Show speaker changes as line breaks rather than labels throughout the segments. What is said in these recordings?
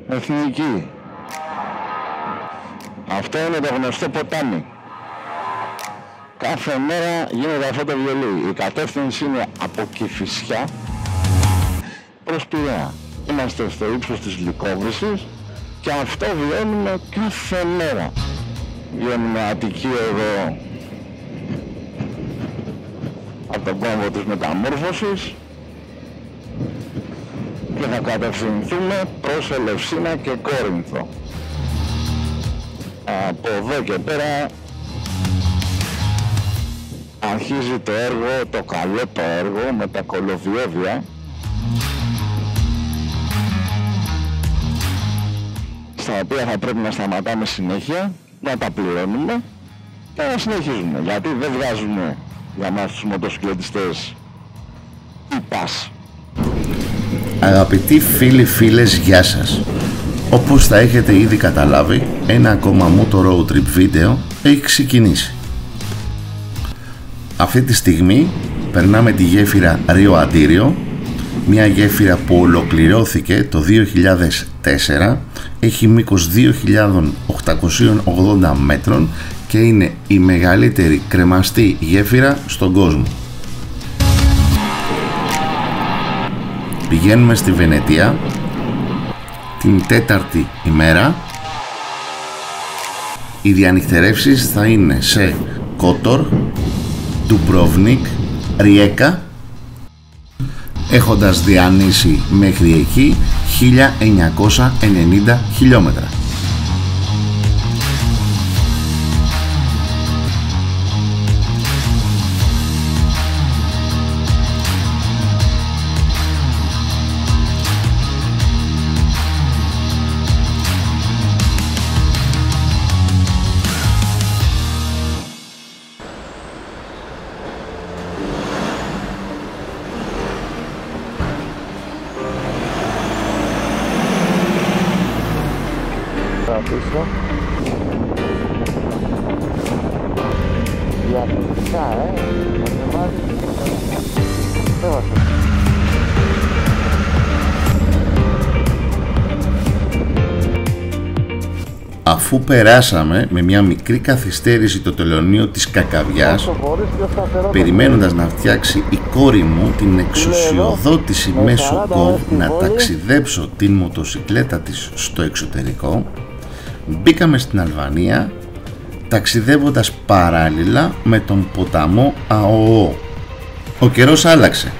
Εθνική. Αυτό είναι το γνωστό ποτάμι. Κάθε μέρα γίνεται αυτό το βιολί. Η κατεύθυνση είναι από Κηφισιά προς Πειραιά. Είμαστε στο ύψος της Λυκόβρησης και αυτό βιώνουμε κάθε μέρα. Βιώνουμε Αττική εδώ από τον κόμβο της μεταμόρφωσης και θα κατευθυνθούμε προς Ελευσίνα και Κόρινθο. Από εδώ και πέρα αρχίζει το έργο, το καλό το έργο με τα κολοβιέδια στα οποία θα πρέπει να σταματάμε συνέχεια, να τα πληρώνουμε και να συνεχίζουμε, γιατί δεν βγάζουμε για μας τους μοτοσυκλετιστές ή πας.
Αγαπητοί φίλοι φίλες, γεια σας. Όπως θα έχετε ήδη καταλάβει, ένα ακόμα Moto Road Trip βίντεο έχει ξεκινήσει. Αυτή τη στιγμή περνάμε τη γέφυρα Ρίο Αντίριο, μια γέφυρα που ολοκληρώθηκε το 2004, έχει μήκος 2.880 μέτρων και είναι η μεγαλύτερη κρεμαστή γέφυρα στον κόσμο. Πηγαίνουμε στη Βενετία την τέταρτη ημέρα. Οι διανυκτερεύσεις θα είναι σε Κότορ, Ντουμπρόβνικ, Ριέκα, έχοντας διανύσει μέχρι εκεί 1990 χιλιόμετρα. Αφού περάσαμε με μια μικρή καθυστέρηση το τελωνείο της Κακαβιάς, περιμένοντας να φτιάξει η κόρη μου την εξουσιοδότηση μέσω Gov να ταξιδέψω την μοτοσυκλέτα της στο εξωτερικό, μπήκαμε στην Αλβανία ταξιδεύοντας παράλληλα με τον ποταμό ΑΟΟ. Ο καιρός άλλαξε.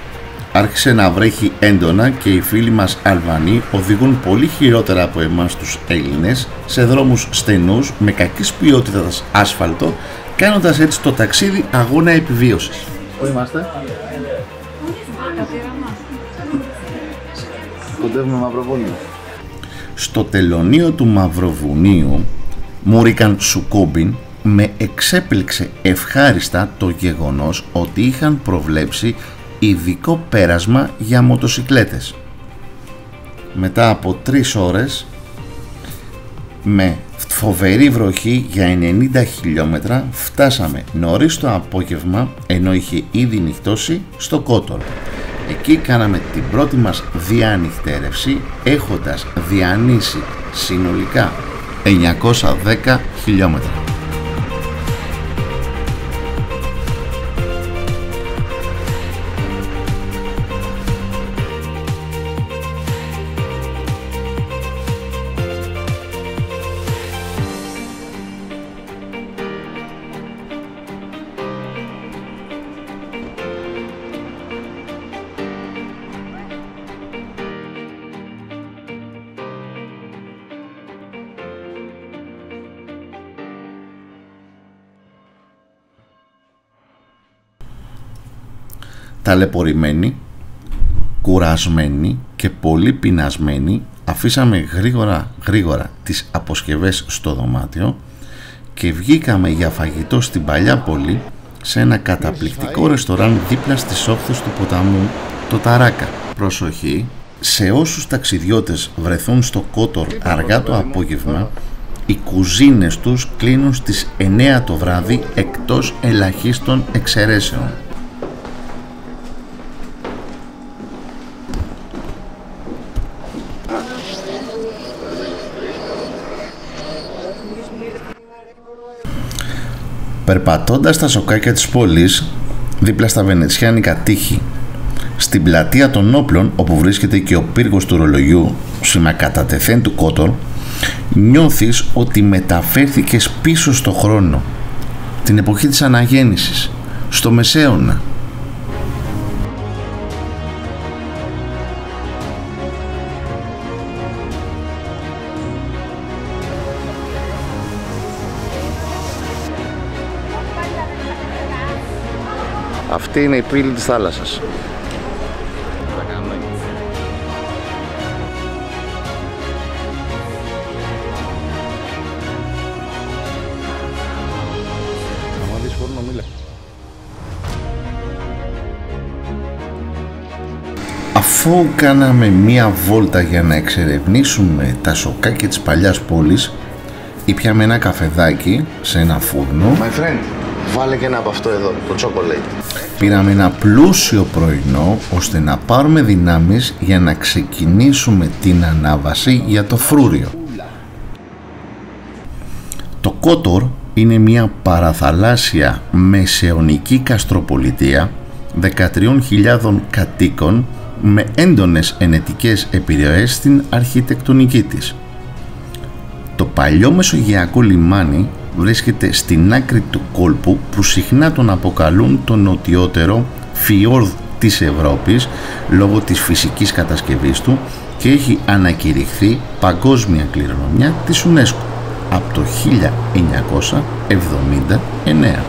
Άρχισε να βρέχει έντονα και οι φίλοι μας Αλβανοί οδηγούν πολύ χειρότερα από εμάς τους Έλληνες σε δρόμους στενούς με κακής ποιότητας άσφαλτο, κάνοντας έτσι το ταξίδι αγώνα επιβίωσης.
Πού είμαστε? Κοντεύουμε Μαυροβούνιο.
Στο τελωνείο του Μαυροβουνίου, Μούρικαν Σουκόμπιν, με εξέπληξε ευχάριστα το γεγονός ότι είχαν προβλέψει ειδικό πέρασμα για μοτοσυκλέτες. Μετά από 3 ώρες με φοβερή βροχή για 90 χιλιόμετρα φτάσαμε νωρίς το απόγευμα, ενώ είχε ήδη νυχτώσει, στο Κότορ. Εκεί κάναμε την πρώτη μας διανυκτέρευση, έχοντας διανύσει συνολικά 910 χιλιόμετρα. Ταλαιπωρημένοι, κουρασμένοι και πολύ πεινασμένοι, αφήσαμε γρήγορα τις αποσκευές στο δωμάτιο και βγήκαμε για φαγητό στην Παλιά Πόλη, σε ένα καταπληκτικό ρεστοράν δίπλα στις όχθες του ποταμού, το Ταράκα. Προσοχή, σε όσους ταξιδιώτες βρεθούν στο Κότορ αργά το απόγευμα, οι κουζίνες τους κλείνουν στις 9 το βράδυ εκτός ελαχίστων εξαιρέσεων. Περπατώντας στα σοκάκια της πόλης, δίπλα στα βενετσιάνικα τείχη, στην πλατεία των όπλων, όπου βρίσκεται και ο πύργος του ρολογιού, σήμα κατά τεθέν του Κότορ, νιώθεις ότι μεταφέρθηκες πίσω στο χρόνο, την εποχή της αναγέννησης, στο Μεσαίωνα. Αυτή είναι η πύλη της θάλασσας. Αφού κάναμε μία βόλτα για να εξερευνήσουμε τα σοκάκια της παλιάς πόλης, ήπιαμε ένα καφεδάκι σε ένα φούρνο.
My friend, βάλε και ένα από αυτό εδώ, το chocolate.
Πήραμε ένα πλούσιο πρωινό ώστε να πάρουμε δυνάμεις για να ξεκινήσουμε την ανάβαση για το φρούριο. Το Κότορ είναι μια παραθαλάσσια μεσαιωνική καστροπολιτεία 13.000 κατοίκων με έντονες ενετικές επιρροές στην αρχιτεκτονική της. Το παλιό μεσογειακό λιμάνι βρίσκεται στην άκρη του κόλπου που συχνά τον αποκαλούν το νοτιότερο φιόρδ της Ευρώπης λόγω της φυσικής κατασκευής του και έχει ανακηρυχθεί παγκόσμια κληρονομιά της UNESCO από το 1979.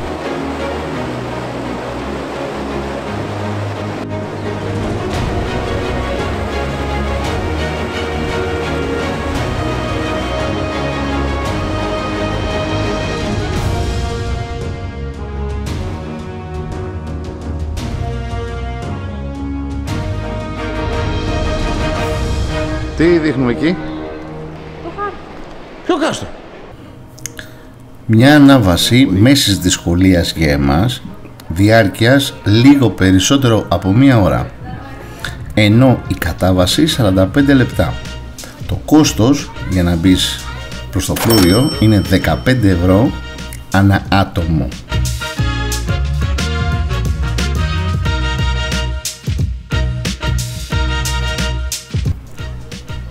Τι δείχνουμε εκεί?
Το χάρτη.
Ποιο κάστρο? Μια ανάβαση μέσης δυσκολίας για εμάς, διάρκειας λίγο περισσότερο από μία ώρα, ενώ η κατάβαση 45 λεπτά. Το κόστος για να μπεις προς το φρούριο είναι 15 ευρώ ανά άτομο.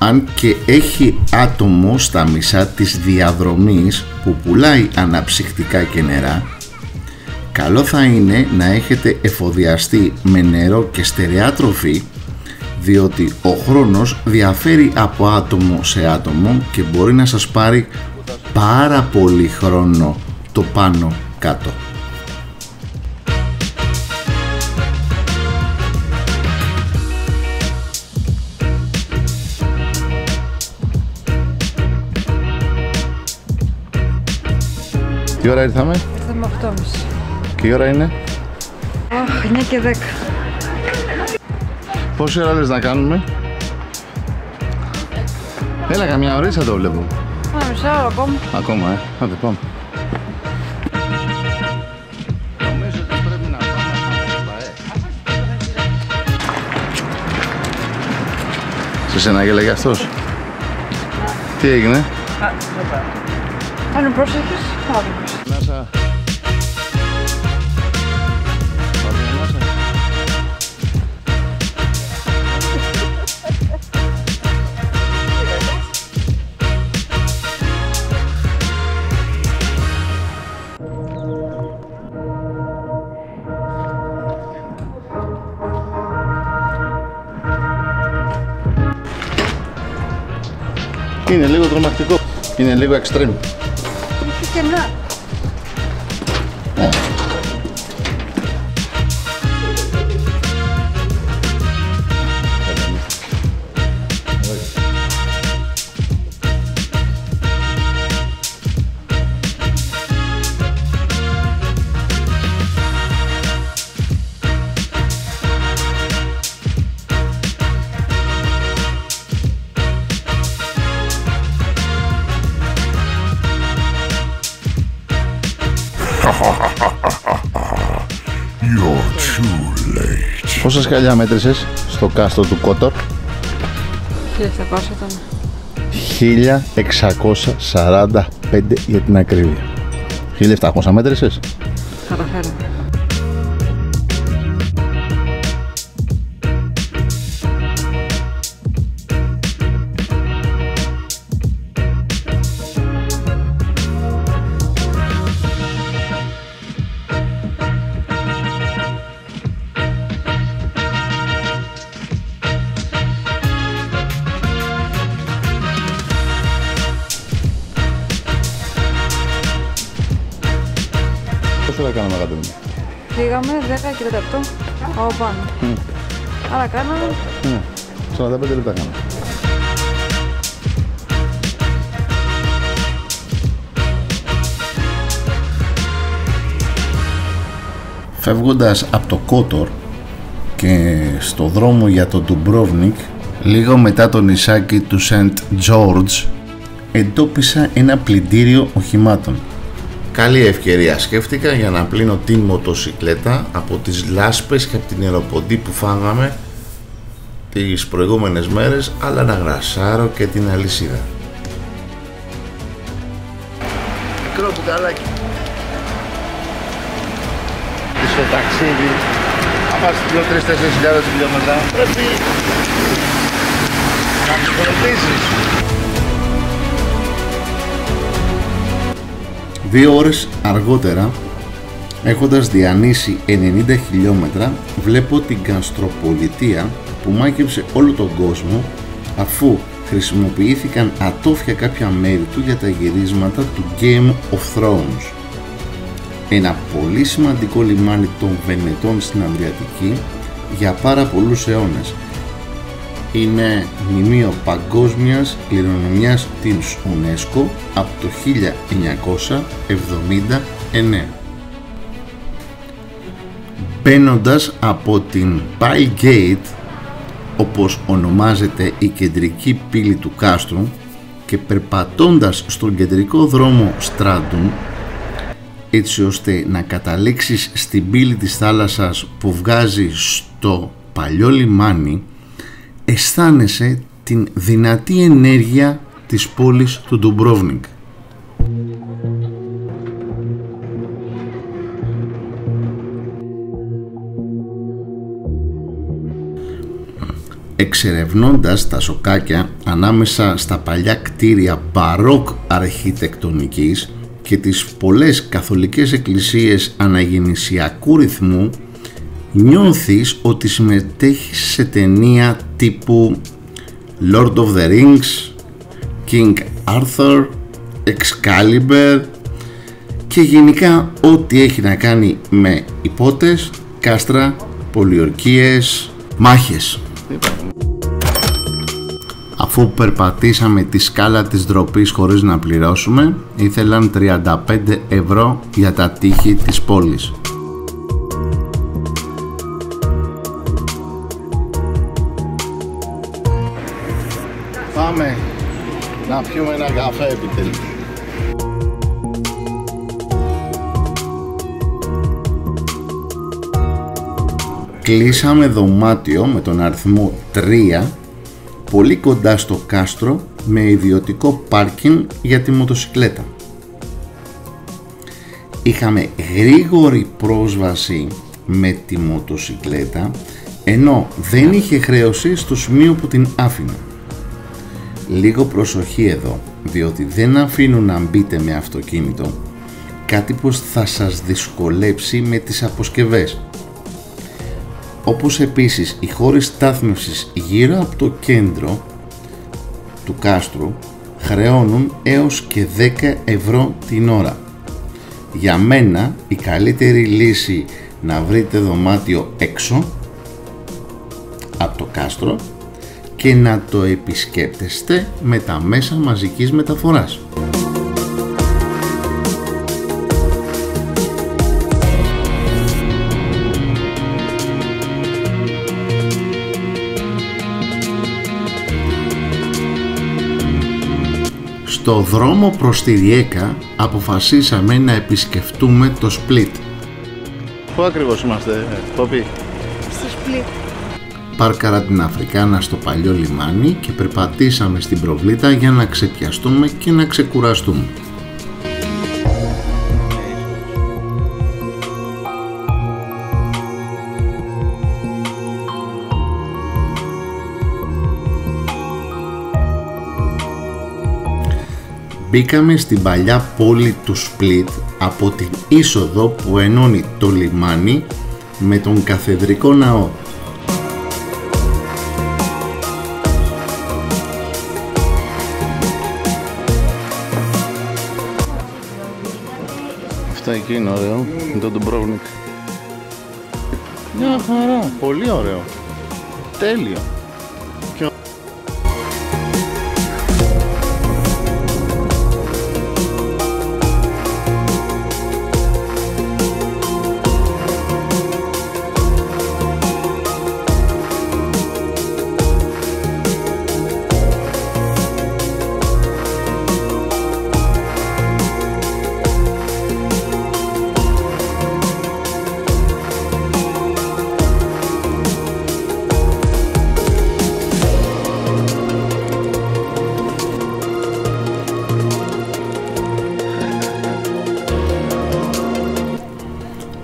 Αν και έχει άτομο στα μισά της διαδρομής που πουλάει αναψυκτικά και νερά, καλό θα είναι να έχετε εφοδιαστεί με νερό και στερεά τροφή, διότι ο χρόνος διαφέρει από άτομο σε άτομο και μπορεί να σας πάρει πάρα πολύ χρόνο το πάνω κάτω. Τι ώρα ήρθαμε?
Ήρθαμε 8.30.
Και η ώρα είναι?
9 και 10.
Πόση ώρα λες να κάνουμε? Έλα, καμιά ωρίτσα το βλέπω.
Μισά ώρα ακόμα.
Ακόμα, άντε πάμε. Νομίζω ότι πρέπει να πάμε. Σε σένα γέλαγε αυτός? Τι έγινε?
Αν πρόσεχες, θα δούμε.
Είναι λίγο τρομακτικό, είναι λίγο extreme.
Και να.
Πόσα σκαλιά μέτρησες στο κάστρο του Κότορ?
1.600 ήταν.
1.645 για την ακρίβεια. 1700 μέτρησες.
Καταφέραμε.
Πόσο θα κάναμε αγάπη μου?
Πήγαμε 10 και 4 από πάνω. Άρα κάναμε
45 λεπτά κάναμε. Φεύγοντας από το Κότορ και στο δρόμο για το Ντουμπρόβνικ, λίγο μετά το νησάκι του Σεντ Τζόρτζ, εντόπισα ένα πλυντήριο οχημάτων. Καλή ευκαιρία σκέφτηκα για να πλύνω την μοτοσικλέτα από τις λάσπες και από την νεροποντή που φάγαμε τις προηγούμενες μέρες, αλλά να γρασάρω και την αλυσίδα. Μικρό κουταλάκι. Στο ταξίδι, άμα στις 2-3-4 χιλιάδες χιλιόμετρα, πρέπει να τις χωρετήσεις. 2 ώρες αργότερα, έχοντας διανύσει 90 χιλιόμετρα, βλέπω την γαστροπολιτεία που μάκεψε όλο τον κόσμο, αφού χρησιμοποιήθηκαν ατόφια κάποια μέρη του για τα γυρίσματα του Game of Thrones. Ένα πολύ σημαντικό λιμάνι των Βενετών στην Αδριατική για πάρα πολλούς αιώνες. Είναι μνημείο παγκόσμιας κληρονομιάς της UNESCO από το 1979. Μπαίνοντας από την Pile Gate, όπως ονομάζεται η κεντρική πύλη του κάστρου, και περπατώντας στον κεντρικό δρόμο Στράντουν, έτσι ώστε να καταλήξεις στην πύλη της θάλασσας που βγάζει στο παλιό λιμάνι, αισθάνεσαι την δυνατή ενέργεια της πόλης του Ντουμπρόβνικ. Εξερευνώντας τα σοκάκια ανάμεσα στα παλιά κτίρια μπαρόκ αρχιτεκτονικής και τις πολλές καθολικές εκκλησίες αναγεννησιακού ρυθμού, νιώθεις ότι συμμετέχεις σε ταινία τύπου Lord of the Rings, King Arthur, Excalibur και γενικά ό,τι έχει να κάνει με υπότες, κάστρα, πολιορκίες, μάχες. Αφού περπατήσαμε τη σκάλα της ντροπής χωρίς να πληρώσουμε, ήθελαν 35 ευρώ για τα τείχη της πόλης. Πάμε να πιούμε ένα καφέ επιτέλους. Κλείσαμε δωμάτιο με τον αριθμό 3 πολύ κοντά στο κάστρο, με ιδιωτικό πάρκινγκ για τη μοτοσικλέτα. Είχαμε γρήγορη πρόσβαση με τη μοτοσικλέτα, ενώ δεν είχε χρέωση στο σημείο που την άφηνα. Λίγο προσοχή εδώ, διότι δεν αφήνουν να μπείτε με αυτοκίνητο, κάτι πως θα σας δυσκολέψει με τις αποσκευές. Όπως επίσης οι χώροι στάθμευσης γύρω από το κέντρο του κάστρου χρεώνουν έως και 10 ευρώ την ώρα. Για μένα η καλύτερη λύση να βρείτε δωμάτιο έξω από το κάστρο και να το επισκέπτεστε με τα μέσα μαζικής μεταφοράς. Στο δρόμο προς τη Ριέκα αποφασίσαμε να επισκεφτούμε το Σπλίτ. Πού ακριβώς είμαστε, Πόπι?
Στο Σπλίτ.
Πάρκαρα την Αφρικάνα στο παλιό λιμάνι και περπατήσαμε στην προβλήτα για να ξεπιαστούμε και να ξεκουραστούμε. Μπήκαμε στην παλιά πόλη του Σπλίτ από την είσοδο που ενώνει το λιμάνι με τον καθεδρικό ναό.
Αυτά εκεί είναι ωραίο, με τον Ντουμπρόβνικ. Μια χαρά, πολύ ωραίο. Τέλειο.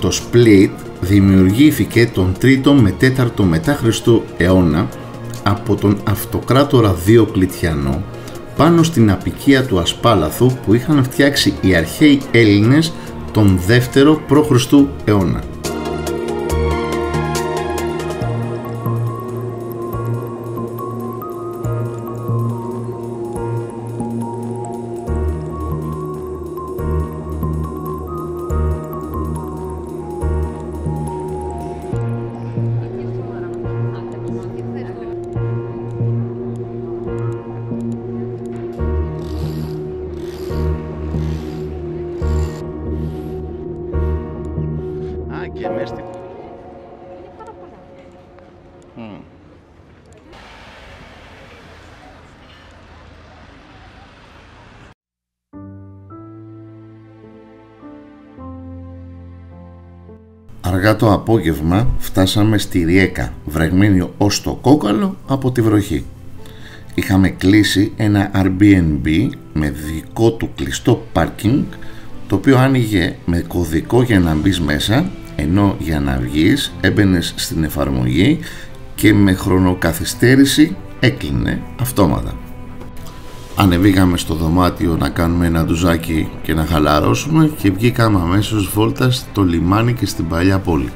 Το Σπλίτ δημιουργήθηκε τον 3ο με 4ο μετά Χριστού αιώνα από τον αυτοκράτορα Διοκλητιανό πάνω στην αποικία του Ασπάλαθου που είχαν φτιάξει οι αρχαίοι Έλληνες τον 2ο π.Χ. αιώνα.
Και μέστη.
Αργά το απόγευμα φτάσαμε στη Ριέκα, βρεγμένη ως το κόκαλο από τη βροχή. Είχαμε κλείσει ένα Airbnb με δικό του κλειστό πάρκινγκ, το οποίο άνοιγε με κωδικό για να μπεις μέσα, ενώ για να βγεις έμπαινες στην εφαρμογή και με χρονοκαθυστέρηση έκλεινε αυτόματα. Ανεβήκαμε στο δωμάτιο να κάνουμε ένα ντουζάκι και να χαλαρώσουμε και βγήκαμε αμέσως βόλτα στο λιμάνι και στην παλιά πόλη.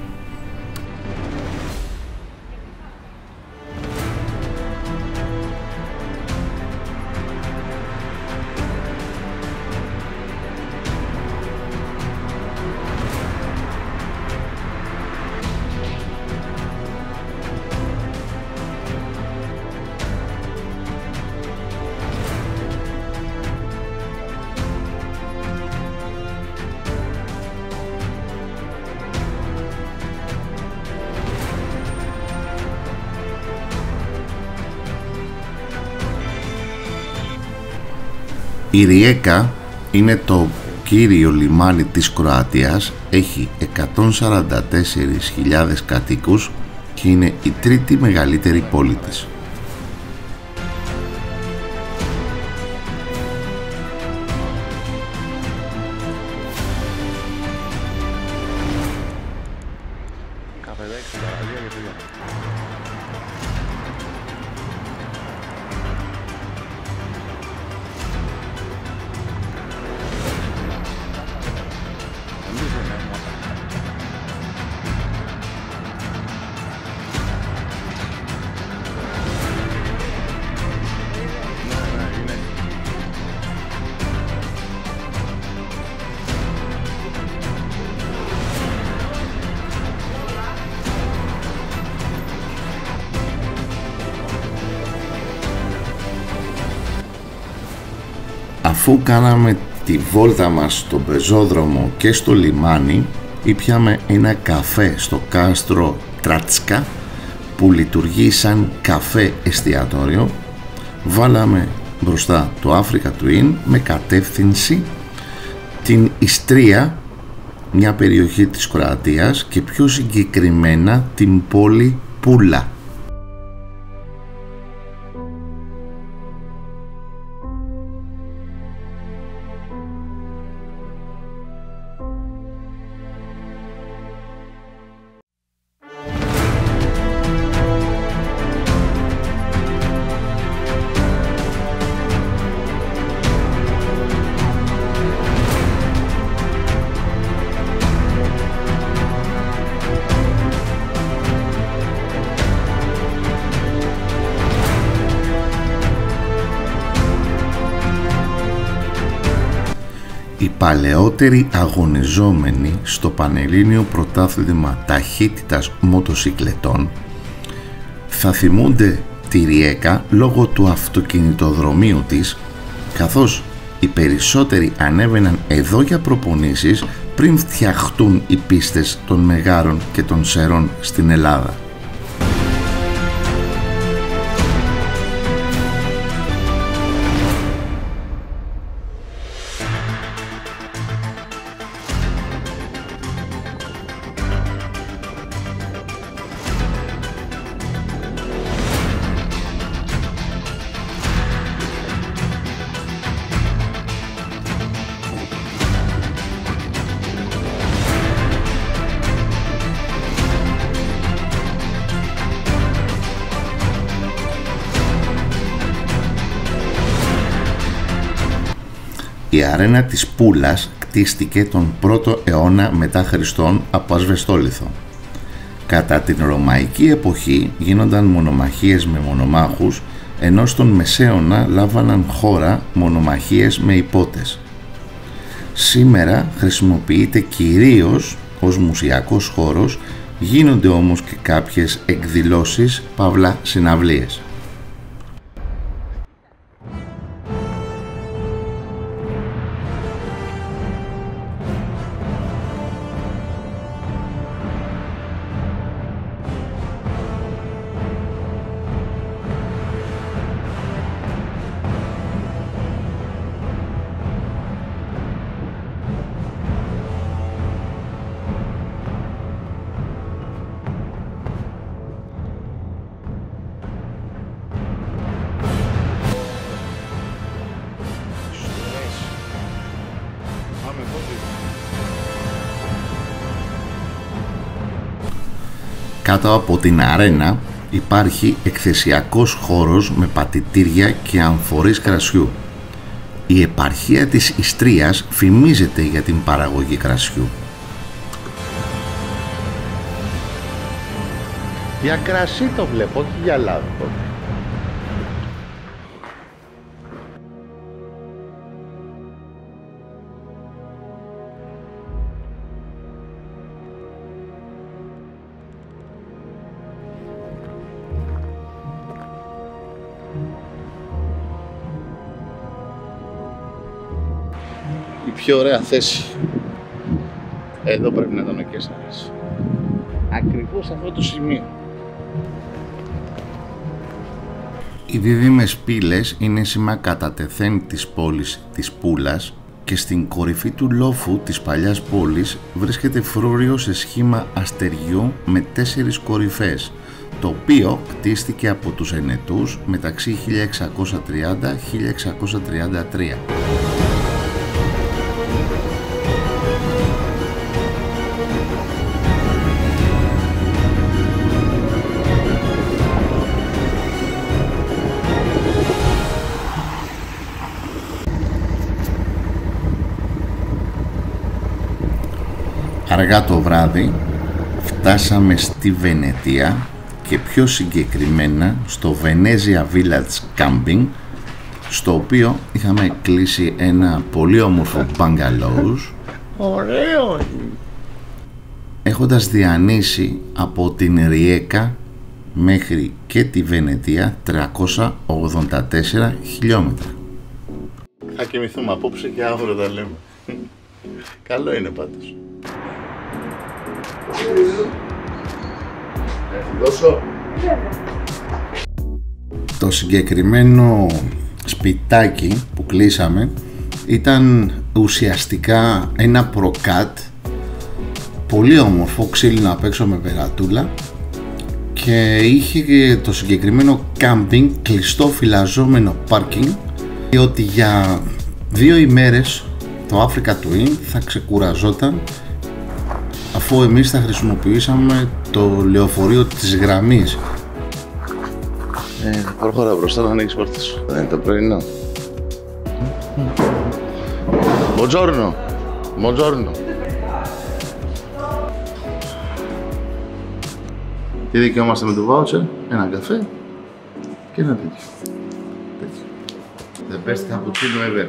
Η Ριέκα είναι το κύριο λιμάνι της Κροατίας, έχει 144.000 κατοίκους και είναι η τρίτη μεγαλύτερη πόλη της. Αφού κάναμε τη βόλτα μας στον πεζόδρομο και στο λιμάνι, ήπιαμε ένα καφέ στο κάστρο Τράτσκα που λειτουργεί σαν καφέ εστιατόριο. Βάλαμε μπροστά το Africa Twin με κατεύθυνση την Ιστρία, μια περιοχή της Κροατίας, και πιο συγκεκριμένα την πόλη Πούλα. Οι παλαιότεροι αγωνιζόμενοι στο Πανελλήνιο Πρωτάθλημα Ταχύτητας Μοτοσικλετών θα θυμούνται τη Ριέκα λόγω του αυτοκινητοδρομίου της, καθώς οι περισσότεροι ανέβαιναν εδώ για προπονήσεις πριν φτιαχτούν οι πίστες των Μεγάρων και των Σερών στην Ελλάδα. Η αρένα της Πούλας κτίστηκε τον 1ο αιώνα μετά Χριστόν από ασβεστόλιθο. Κατά την Ρωμαϊκή εποχή γίνονταν μονομαχίες με μονομάχους, ενώ στον Μεσαίωνα λάβαναν χώρα μονομαχίες με υπότες. Σήμερα χρησιμοποιείται κυρίως ως μουσιακός χώρος, γίνονται όμως και κάποιες εκδηλώσεις παύλα συναυλίες. Κάτω από την αρένα υπάρχει εκθεσιακός χώρος με πατητήρια και αμφορείς κρασιού. Η επαρχία της Ιστρίας φημίζεται για την παραγωγή κρασιού.
Για κρασί το βλέπω, όχι για λάδι. Η πιο ωραία θέση. Εδώ πρέπει να ήταν ο Κέσσαρας. Ακριβώς σε αυτό το σημείο.
Οι δίδυμες πύλες είναι σήμα κατά τεθέν της πόλης της Πούλας και στην κορυφή του λόφου της παλιάς πόλης βρίσκεται φρούριο σε σχήμα αστεριού με 4 κορυφές, το οποίο κτίστηκε από τους Ενετούς μεταξύ 1630-1633. Αργά το βράδυ φτάσαμε στη Βενετία και πιο συγκεκριμένα στο Venezia Village Camping, στο οποίο είχαμε κλείσει ένα πολύ όμορφο bungalows.
Ωραίο!
Έχοντας διανύσει από την Ριέκα μέχρι και τη Βενετία 384 χιλιόμετρα.
Θα κοιμηθούμε απόψε και αύριο τα λέμε. Καλό είναι πάντως. Δώσω.
Το συγκεκριμένο σπιτάκι που κλείσαμε ήταν ουσιαστικά ένα προκάτ πολύ όμορφο, ξύλινο απ' έξω με περατούλα, και είχε το συγκεκριμένο κάμπινγκ κλειστό φυλαζόμενο πάρκινγκ, διότι για 2 ημέρες το Africa Twin θα ξεκουραζόταν, αφού εμείς θα χρησιμοποιήσαμε το λεωφορείο της γραμμής.
Προχωρά μπροστά να ανοίξεις πόρτες σου. Δεν είναι το πρωινό. Buongiorno. Buongiorno. Τι δικαιόμαστε με το voucher? Ένα καφέ και ένα τέτοιο. The best cappuccino ever.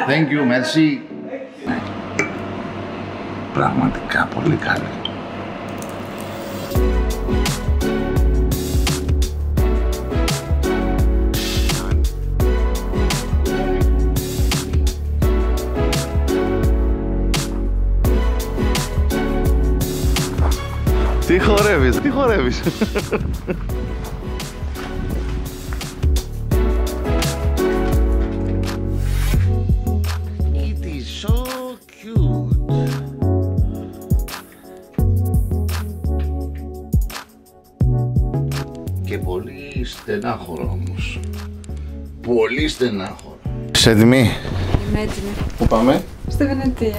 Thank you, merci.
πραγματικά πολύ καλή.
Τι χορεύεις, τι χορεύεις.
It is so cute. Και πολύ στενάχωρο όμως. Πολύ στενάχωρο.
Είσαι έτοιμη?
Είμαι έτοιμη.
Πού πάμε?
Στη Βενετία.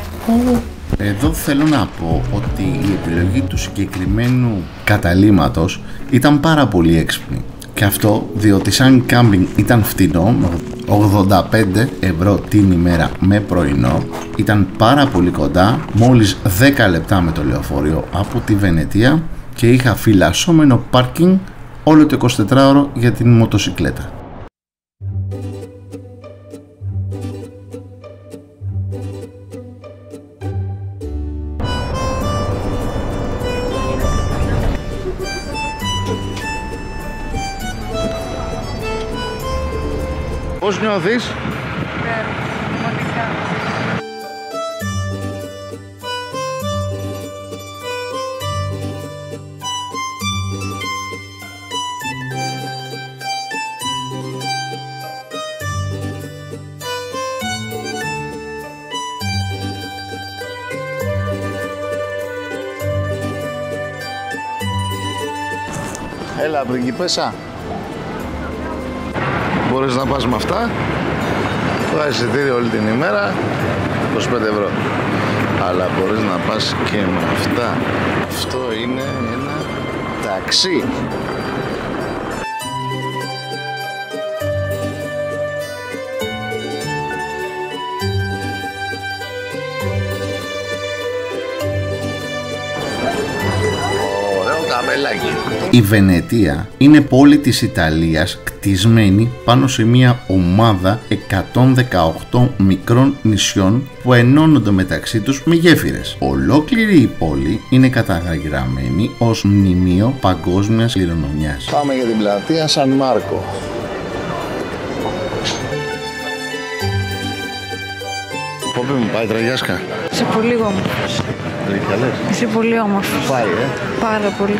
Εδώ θέλω να πω ότι η επιλογή του συγκεκριμένου καταλύματος ήταν πάρα πολύ έξυπνη. Και αυτό διότι σαν κάμπινγκ ήταν φτηνό, 85 ευρώ την ημέρα με πρωινό, ήταν πάρα πολύ κοντά, μόλις 10 λεπτά με το λεωφορείο από τη Βενετία και είχα φυλασσόμενο πάρκινγκ όλο το 24ωρο για την μοτοσικλέτα.
Πώς νιώθεις? Έλα πριγκιπέσα. Μπορείς να πας με αυτά. Το εισιτήριο όλη την ημέρα 25 ευρώ. Αλλά μπορείς να πας και με αυτά. Αυτό είναι ένα ταξί.
Η Βενετία είναι πόλη της Ιταλίας κτισμένη πάνω σε μια ομάδα 118 μικρών νησιών που ενώνονται μεταξύ τους με γέφυρες. Ολόκληρη η πόλη είναι καταγεγραμμένη ως μνημείο παγκόσμιας κληρονομιάς.
Πάμε για την πλατεία Σαν Μάρκο. Πού μου πάει Τραγιάσκα?
Είσαι πολύ όμορφος. Είσαι πολύ όμορφος.
Πάει,
Πάρα πολύ.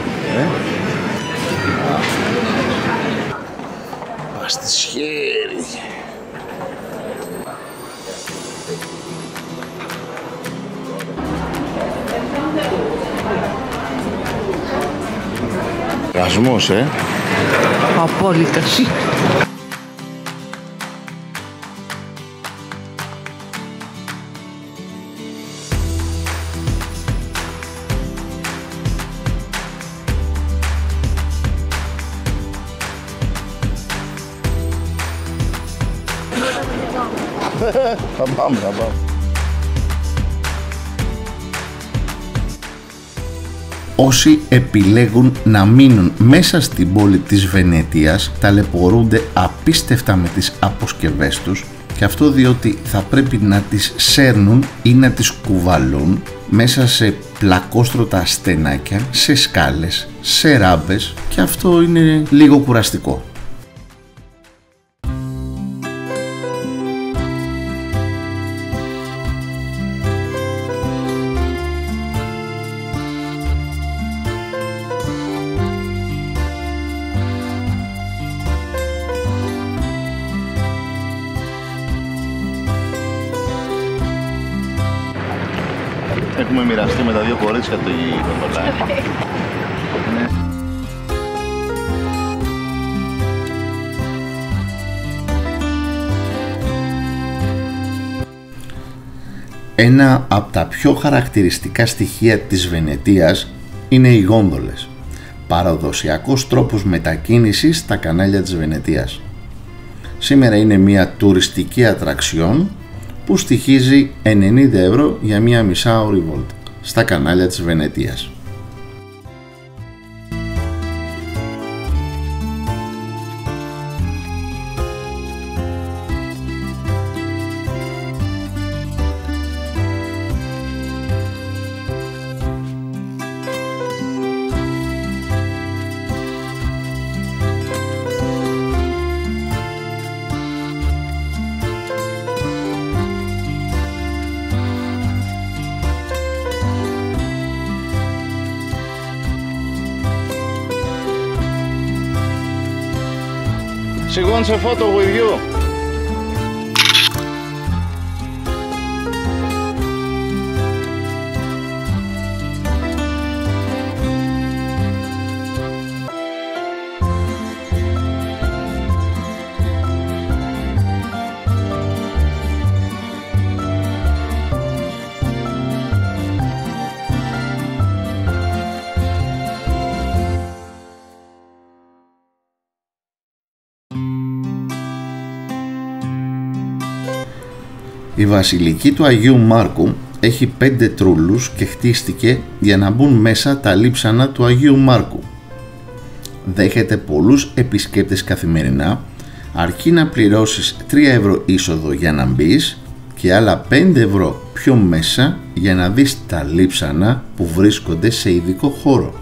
Πας στη σχέρι. Ρασμός,
Απόλυτος.
Θα πάμε.
Όσοι επιλέγουν να μείνουν μέσα στην πόλη της Βενετίας ταλαιπωρούνται απίστευτα με τις αποσκευές τους, και αυτό διότι θα πρέπει να τις σέρνουν ή να τις κουβαλούν μέσα σε πλακόστρωτα στενάκια, σε σκάλες, σε ράμπες, και αυτό είναι λίγο κουραστικό.
Έχουμε μοιραστεί με τα δύο κορίτσια το κοντολάκι.
Ένα από τα πιο χαρακτηριστικά στοιχεία της Βενετίας είναι οι γόνδολες, παραδοσιακός τρόπος μετακίνησης στα κανάλια της Βενετίας. Σήμερα είναι μια τουριστική ατραξιόν που στοιχίζει 90 ευρώ για μια μισάωρη βόλτα στα κανάλια της Βενετίας.
She wants a photo with you.
Η βασιλική του Αγίου Μάρκου έχει 5 τρούλους και χτίστηκε για να μπουν μέσα τα λείψανα του Αγίου Μάρκου. Δέχεται πολλούς επισκέπτες καθημερινά, αρκεί να πληρώσεις 3 ευρώ είσοδο για να μπεις και άλλα 5 ευρώ πιο μέσα για να δεις τα λείψανα που βρίσκονται σε ειδικό χώρο.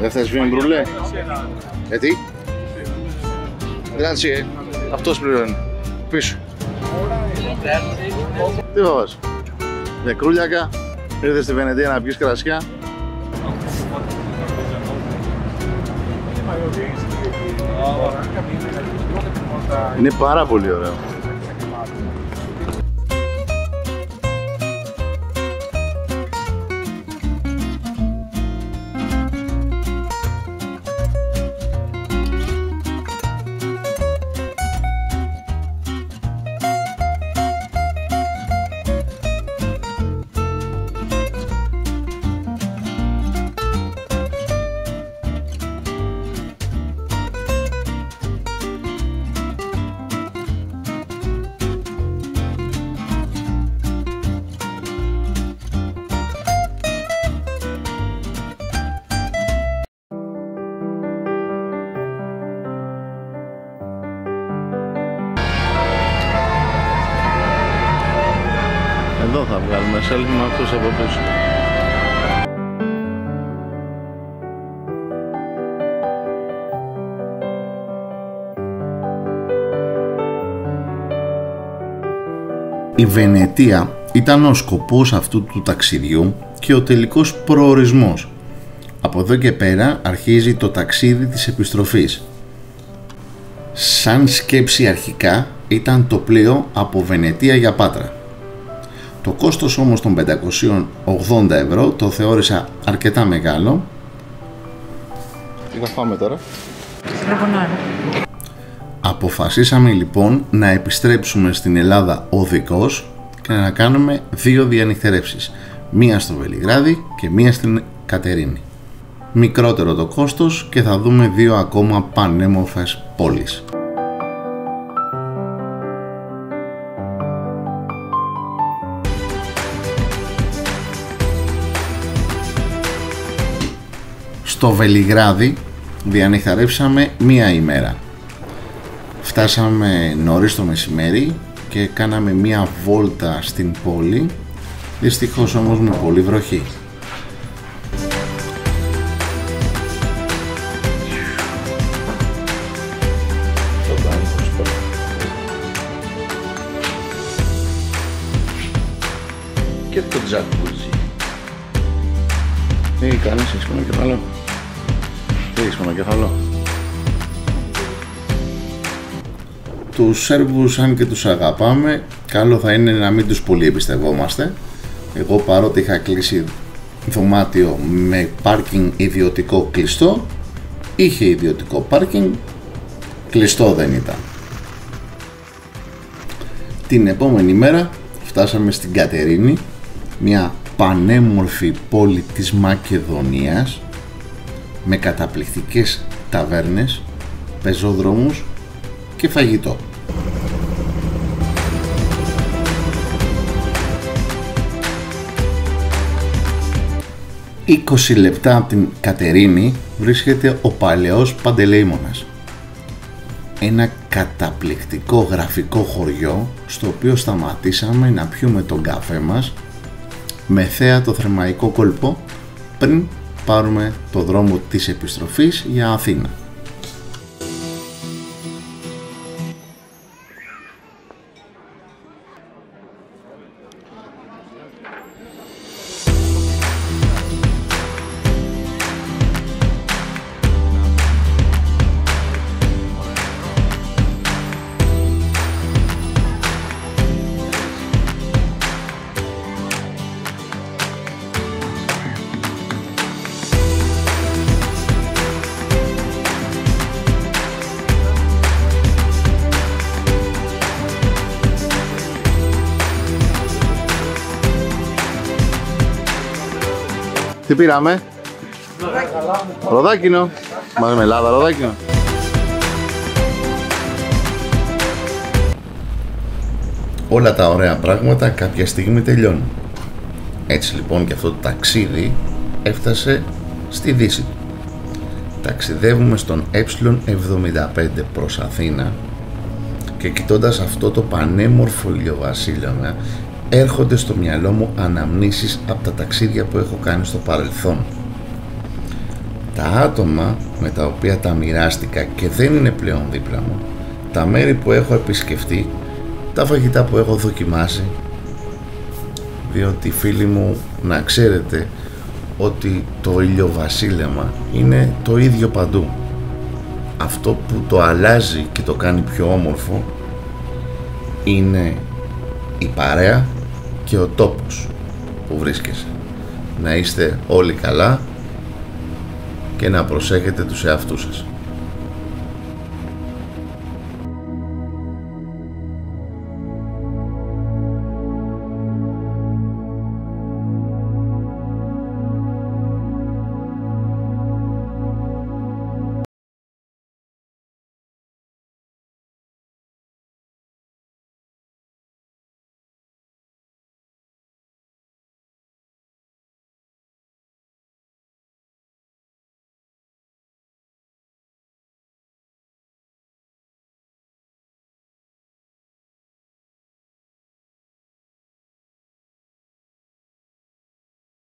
Δεν θες βίντεο μπρουλέ? Γιατί? Grazie. Αυτός πληρώνει. Πίσω. Τι φοβάσαι? Νεκρούλιακα. Ήρθες στη Βενετία να πιεις κρασιά. Είναι πάρα πολύ ωραίο. Εδώ θα βγάλουμε selfie με αυτούς από πίσω.
Η Βενετία ήταν ο σκοπός αυτού του ταξιδιού και ο τελικός προορισμός. Από εδώ και πέρα αρχίζει το ταξίδι της επιστροφής. Σαν σκέψη αρχικά ήταν το πλοίο από Βενετία για Πάτρα. Το κόστος όμως των 580 ευρώ το θεώρησα αρκετά μεγάλο.
Τι θα φάμε τώρα?
Αποφασίσαμε λοιπόν να επιστρέψουμε στην Ελλάδα οδικώς και να κάνουμε 2 διανυχτερεύσεις, μία στο Βελιγράδι και μία στην Κατερίνη. Μικρότερο το κόστος και θα δούμε 2 ακόμα πανέμορφες πόλεις. Στο Βελιγράδι διανυχτερεύσαμε μία ημέρα. Φτάσαμε νωρίς το μεσημέρι και κάναμε μία βόλτα στην πόλη, δυστυχώς όμως με πολύ βροχή.
Και το τζακούζι. Τι κάνεις, έχεις πονοκεφαλό? Τι έχεις πονοκεφαλό?
Τους Σέρβους, αν και τους αγαπάμε, καλό θα είναι να μην τους πολύ εμπιστευόμαστε. Εγώ, παρότι είχα κλείσει δωμάτιο με πάρκινγκ ιδιωτικό κλειστό, είχε ιδιωτικό πάρκινγκ, κλειστό δεν ήταν. Την επόμενη μέρα φτάσαμε στην Κατερίνη, μια πανέμορφη πόλη της Μακεδονίας με καταπληκτικές ταβέρνες, πεζόδρομους και φαγητό. «20 λεπτά από την Κατερίνη βρίσκεται ο παλαιός Παντελεήμονας, ένα καταπληκτικό γραφικό χωριό στο οποίο σταματήσαμε να πιούμε τον καφέ μας με θέα το Θρεμαϊκό κόλπο πριν πάρουμε το δρόμο της επιστροφής για Αθήνα.
Τι πήραμε? Ροδάκινο. Μαρμελάδα ροδάκινο.
Όλα τα ωραία πράγματα κάποια στιγμή τελειώνουν. Έτσι λοιπόν και αυτό το ταξίδι έφτασε στη δύση του. Ταξιδεύουμε στον Ε75 προς Αθήνα και κοιτώντας αυτό το πανέμορφο ηλιοβασίλεμα έρχονται στο μυαλό μου αναμνήσεις από τα ταξίδια που έχω κάνει στο παρελθόν. Τα άτομα με τα οποία τα μοιράστηκα και δεν είναι πλέον δίπλα μου, τα μέρη που έχω επισκεφτεί, τα φαγητά που έχω δοκιμάσει, διότι φίλοι μου, να ξέρετε ότι το ηλιοβασίλεμα είναι το ίδιο παντού. Αυτό που το αλλάζει και το κάνει πιο όμορφο είναι η παρέα και ο τόπος που βρίσκεσαι. Να είστε όλοι καλά και να προσέχετε τους εαυτούς σας.